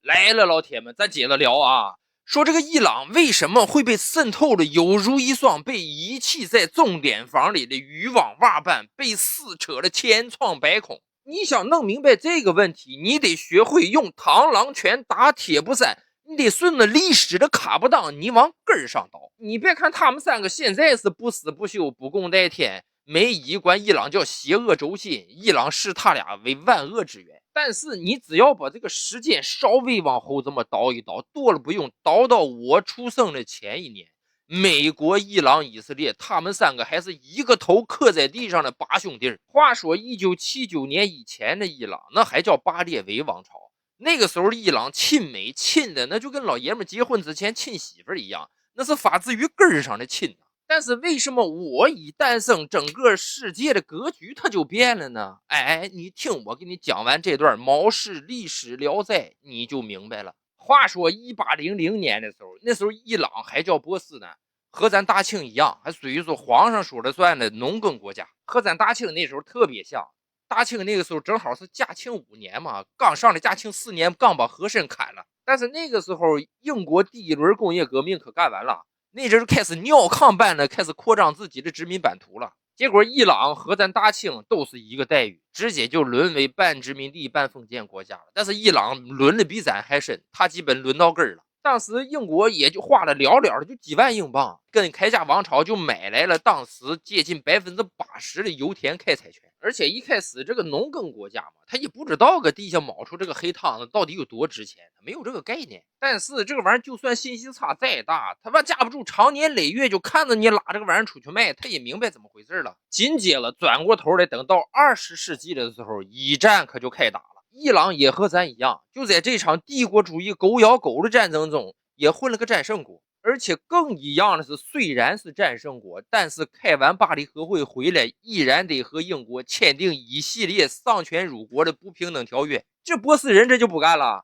来了，老铁们，咱接着聊啊。说这个伊朗为什么会被渗透的有如一双被遗弃在重点房里的渔网袜般，被撕扯的千疮百孔？你想弄明白这个问题，你得学会用螳螂拳打铁布衫，你得顺着历史的卡不当，你往根上倒。你别看他们三个现在是不死不休，不共戴天，梅姨管伊朗叫邪恶轴心，伊朗视他俩为万恶之源。但是你只要把这个时间稍微往后这么倒一倒，多了不用，倒到我出生的前一年，美国、伊朗、以色列，他们三个还是一个头磕在地上的八兄弟。话说1979年以前的伊朗，那还叫巴列维王朝。那个时候伊朗亲美亲的那就跟老爷们结婚之前亲媳妇一样，那是发自于根上的亲。但是为什么我一诞生，整个世界的格局它就变了呢？哎，你听我给你讲完这段毛氏历史聊斋，你就明白了。话说1800年的时候，那时候伊朗还叫波斯呢，和咱大清一样，还属于说皇上说了算的农耕国家，和咱大清那时候特别像。大清那个时候正好是嘉庆5年嘛，刚上了嘉庆4年，刚把和珅砍了。但是那个时候英国第一轮工业革命可干完了，那阵开始尿炕般的开始扩张自己的殖民版图了。结果伊朗和咱大清都是一个待遇，直接就沦为半殖民地半封建国家了。但是伊朗沦的比咱还深，他基本沦到根了。当时英国也就花了寥寥的就几万英镑，跟开家王朝就买来了当时接近80%的油田开采权。而且一开始这个农耕国家嘛，他也不知道个地下冒出这个黑汤子到底有多值钱，他没有这个概念。但是这个玩意儿就算信息差再大，他架不住长年累月就看着你拉这个玩意儿出去卖，他也明白怎么回事了。紧接着转过头来，等到20世纪的时候，一战可就开打了。伊朗也和咱一样，就在这场帝国主义狗咬狗的战争中也混了个战胜国。而且更一样的是，虽然是战胜国，但是开完巴黎和会回来，依然得和英国签订一系列丧权辱国的不平等条约。这波斯人这就不干了，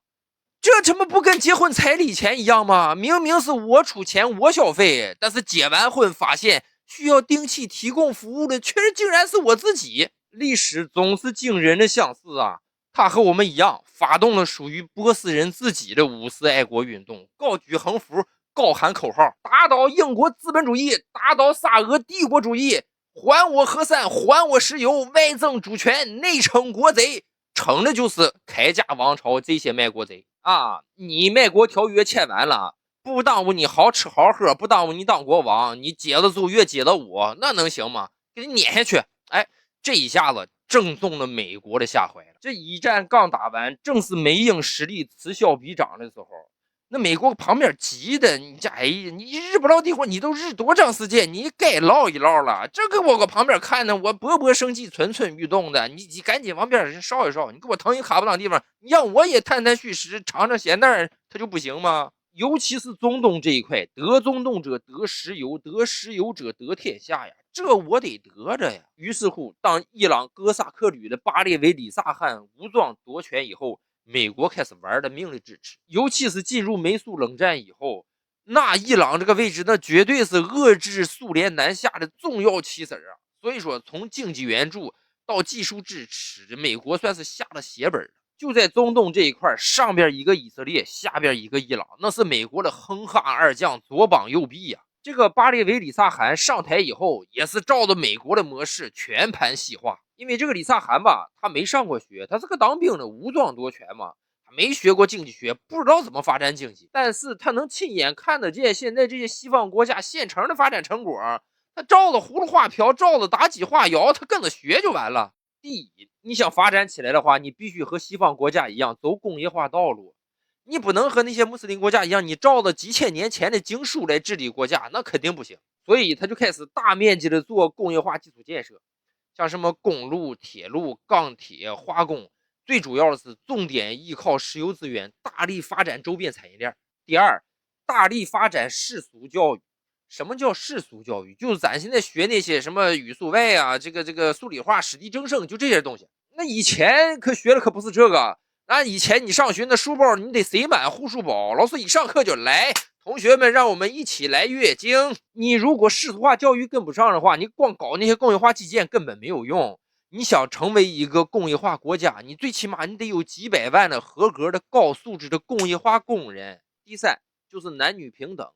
这不跟结婚彩礼钱一样吗？明明是我出钱我消费，但是结完婚发现需要定期提供服务的竟然是我自己。历史总是惊人的相似啊！他和我们一样，发动了属于波斯人自己的五四爱国运动，高举横幅，高喊口号，打倒英国资本主义，打倒沙俄帝国主义，还我河山，还我石油，外赠主权，内称国贼，称的就是开家王朝这些卖国贼啊！你卖国条约签完了，不耽误你好吃好喝，不耽误你当国王，你接着奏乐接着舞，那能行吗？给你撵下去！哎，这一下子正中了美国的下怀了。这一战刚打完，正是美英实力此消彼长的时候，那美国旁边急的，你日不落地火，你都日多长时间？你该唠一唠了。这个我搁旁边看呢，我勃勃生机，蠢蠢欲动的，你赶紧往边稍一稍，你给我腾一卡不当地方，你让我也探探虚实，尝尝鲜蛋，它就不行吗？尤其是中东这一块，得中东者得石油，得石油者得天下呀，这我得得着呀。于是乎，当伊朗哥萨克旅的巴列维里萨汗武装夺权以后，美国开始玩的命令支持，尤其是进入美苏冷战以后，那伊朗这个位置那绝对是遏制苏联南下的重要棋子啊。所以说，从经济援助到技术支持，美国算是下了血本了。就在中东这一块，上边一个以色列，下边一个伊朗，那是美国的横哈二将，左膀右臂呀。这个巴列维里萨汗上台以后，也是照着美国的模式全盘西化。因为这个里萨汗吧，他没上过学，他是个当兵的，武装夺权嘛，他没学过经济学，不知道怎么发展经济。但是他能亲眼看得见现在这些西方国家现成的发展成果，他照着葫芦画瓢，照着妲己画窑，他跟着学就完了。第一，你想发展起来的话，你必须和西方国家一样走工业化道路，你不能和那些穆斯林国家一样，你照着几千年前的经书来治理国家，那肯定不行。所以他就开始大面积的做工业化基础建设，像什么公路、铁路、钢铁、化工，最主要的是重点依靠石油资源，大力发展周边产业链。第二，大力发展世俗教育。什么叫世俗教育？就是咱现在学那些什么语数外啊，这个数理化、史地政生，就这些东西。那以前可学的可不是这个。那以前你上学那书包你得塞满护书包，老师一上课就来，同学们让我们一起来阅经。你如果世俗化教育跟不上的话，你光搞那些工业化基建根本没有用。你想成为一个工业化国家，你最起码你得有几百万的合格的高素质的工业化工人。第三就是男女平等，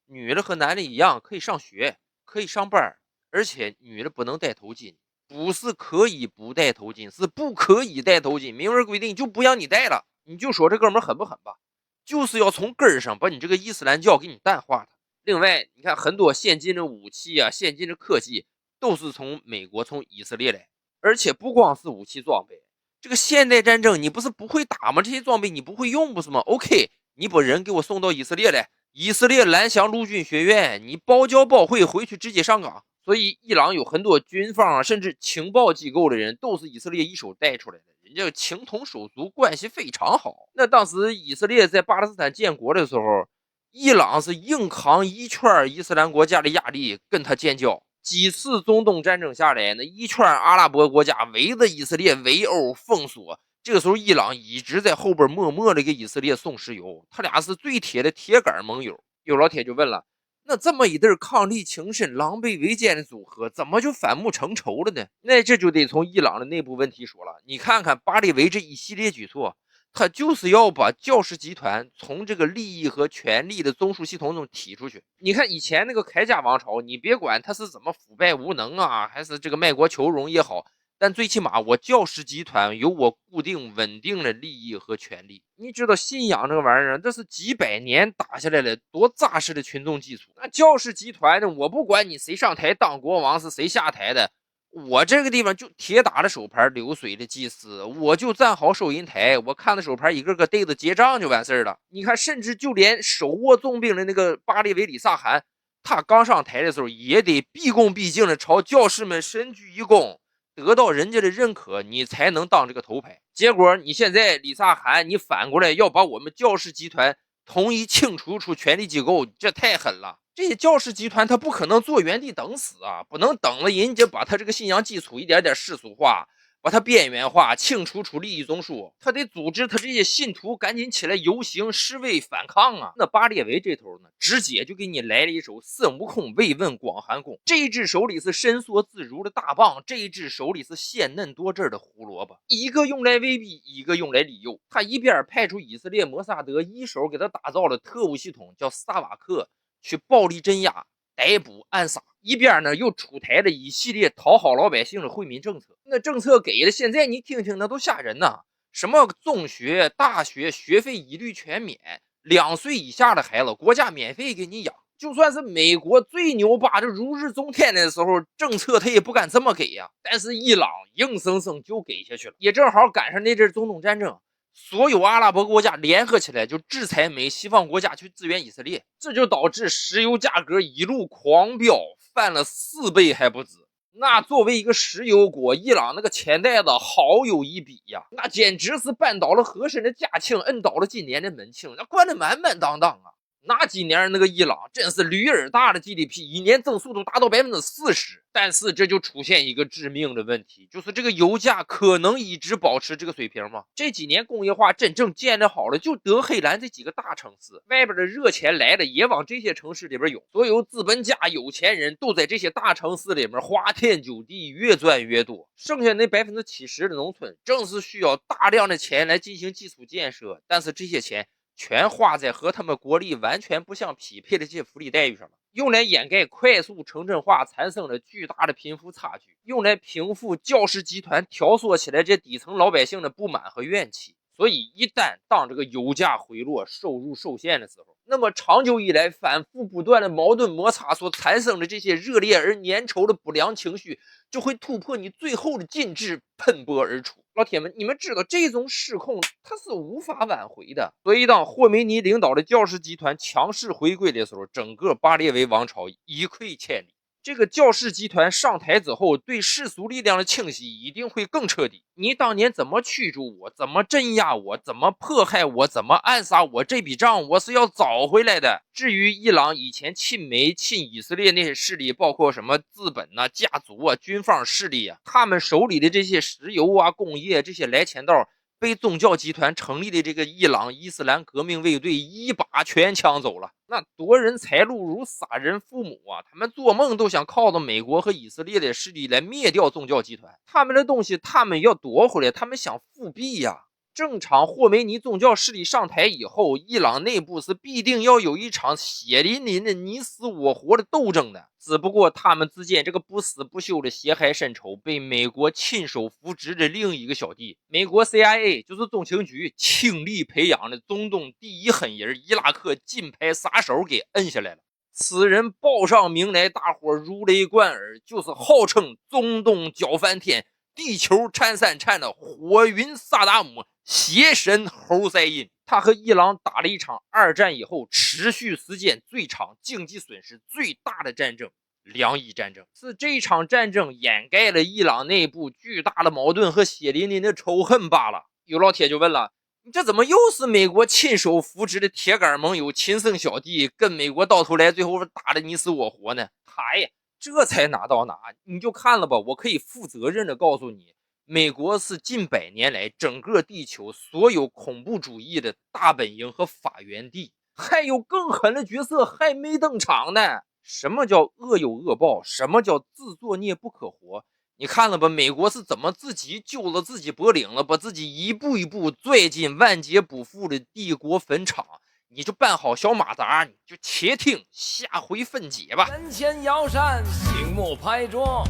女的和男的一样可以上学，可以上班，而且女的不能戴头巾，不是可以不戴头巾，是不可以戴头巾，明文规定就不让你戴了。你就说这哥们狠不狠吧？就是要从根上把你这个伊斯兰教给你淡化它。另外，你看很多先进的武器啊，先进的科技都是从美国、从以色列来，而且不光是武器装备，这个现代战争你不是不会打吗？这些装备你不会用不是吗 ？OK， 你把人给我送到以色列来，以色列蓝翔陆军学院，你包教包会回去直接上岗。所以伊朗有很多军方啊，甚至情报机构的人都是以色列一手带出来的，人家情同手足，关系非常好。那当时以色列在巴勒斯坦建国的时候，伊朗是硬扛一圈伊斯兰国家的压力跟他建交。几次中东战争下来，那一圈阿拉伯国家围着以色列围殴封锁。这个时候，伊朗一直在后边默默的给以色列送石油，他俩是最铁的铁杆盟友。有老铁就问了，那这么一对伉俪情深、狼狈为奸的组合，怎么就反目成仇了呢？那这就得从伊朗的内部问题说了。你看看巴列维这一系列举措，他就是要把教士集团从这个利益和权力的综述系统中踢出去。你看以前那个凯家王朝，你别管他是怎么腐败无能啊，还是这个卖国求荣也好，但最起码我教士集团有我固定稳定的利益和权利。你知道信仰这个玩意儿，这是几百年打下来了，多扎实的群众基础。那教士集团呢，我不管你谁上台当国王，是谁下台的，我这个地方就铁打的手牌，流水的祭司，我就站好收银台，我看着手牌一个个对着结账就完事了。你看，甚至就连手握重兵的那个巴列维里萨汗，他刚上台的时候也得毕恭毕敬的朝教士们深鞠一躬，得到人家的认可，你才能当这个头牌。结果你现在李萨汗，你反过来要把我们教士集团统一清除出权力机构，这太狠了。这些教士集团他不可能坐原地等死啊，不能等了人家把他这个信仰基础一点点世俗化，把它边缘化，清除出利益中枢，他得组织他这些信徒赶紧起来游行示威反抗啊！那巴列维这头呢，直接就给你来了一手孙悟空慰问广寒宫。这一只手里是伸缩自如的大棒，这一只手里是鲜嫩多汁的胡萝卜，一个用来威逼，一个用来利诱。他一边派出以色列摩萨德一手给他打造了特务系统，叫萨瓦克，去暴力镇压、逮捕、暗杀。一边呢又出台了一系列讨好老百姓的惠民政策，那政策给的现在你听听那都吓人呐！什么中学、大学学费一律全免，2岁以下的孩子国家免费给你养。就算是美国最牛巴的如日中天的时候，政策他也不敢这么给呀。但是伊朗硬生生就给下去了，也正好赶上那阵中东战争。所有阿拉伯国家联合起来就制裁美西方国家去支援以色列，这就导致石油价格一路狂飙，翻了4倍还不止。那作为一个石油国，伊朗那个钱袋子好有一笔呀，那简直是扳倒了和珅的嘉庆，摁倒了今年的门庆，那灌得满满当当啊。那几年那个伊朗真是驴耳大的 GDP， 一年增速都达到40%，但是这就出现一个致命的问题，就是这个油价可能一直保持这个水平吗？这几年工业化真正建立好了，就德黑兰这几个大城市，外边的热钱来了也往这些城市里边涌，所有资本家有钱人都在这些大城市里面花天酒地，越赚越多。剩下那70%的农村正是需要大量的钱来进行基础建设，但是这些钱全花在和他们国力完全不相匹配的这些福利待遇上了，用来掩盖快速城镇化产生了巨大的贫富差距，用来平复教士集团挑唆起来这底层老百姓的不满和怨气。所以一旦当这个油价回落，收入受限的时候，那么长久以来反复不断的矛盾摩擦所产生的这些热烈而粘稠的不良情绪，就会突破你最后的禁制，喷薄而出。老铁们，你们知道这种失控它是无法挽回的。所以当霍梅尼领导的教士集团强势回归的时候，整个巴列维王朝一溃千里。这个教士集团上台之后，对世俗力量的清洗一定会更彻底。你当年怎么驱逐我，怎么镇压我，怎么迫害我，怎么暗杀我，这笔账我是要找回来的。至于伊朗以前亲美亲以色列那些势力，包括什么资本啊、家族啊、军方势力啊，他们手里的这些石油啊、工业这些来钱道，被宗教集团成立的这个伊朗伊斯兰革命卫队一把全抢走了。那夺人财路如杀人父母啊，他们做梦都想靠着美国和以色列的势力来灭掉宗教集团。他们的东西他们要夺回来，他们想复辟呀。正常霍梅尼宗教势力上台以后，伊朗内部是必定要有一场血淋淋的你死我活的斗争的。只不过他们之间这个不死不休的血海深仇，被美国亲手扶植的另一个小弟，美国 CIA 就是中情局倾力培养的中东第一狠人伊拉克金牌杀手给摁下来了。此人报上名来，大伙如雷贯耳，就是号称中东搅翻天，地球颤三颤的火云萨达姆邪神侯赛因。他和伊朗打了一场二战以后持续时间最长、经济损失最大的战争——两伊战争。是这场战争掩盖了伊朗内部巨大的矛盾和血淋淋的仇恨罢了。有老铁就问了，你这怎么又是美国亲手扶植的铁杆盟友亲生小弟，跟美国到头来最后打的你死我活呢？嗨，这才哪到哪，你就看了吧。我可以负责任的告诉你，美国是近100年来整个地球所有恐怖主义的大本营和发源地。还有更狠的角色还没登场呢。什么叫恶有恶报？什么叫自作孽不可活？你看了吧，美国是怎么自己揪了自己脖领了，把自己一步一步拽进万劫不复的帝国坟场。你就办好小马扎，你就且听下回分解吧。人前摇扇，醒目拍桌，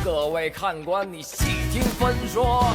各位看官，你细听分说。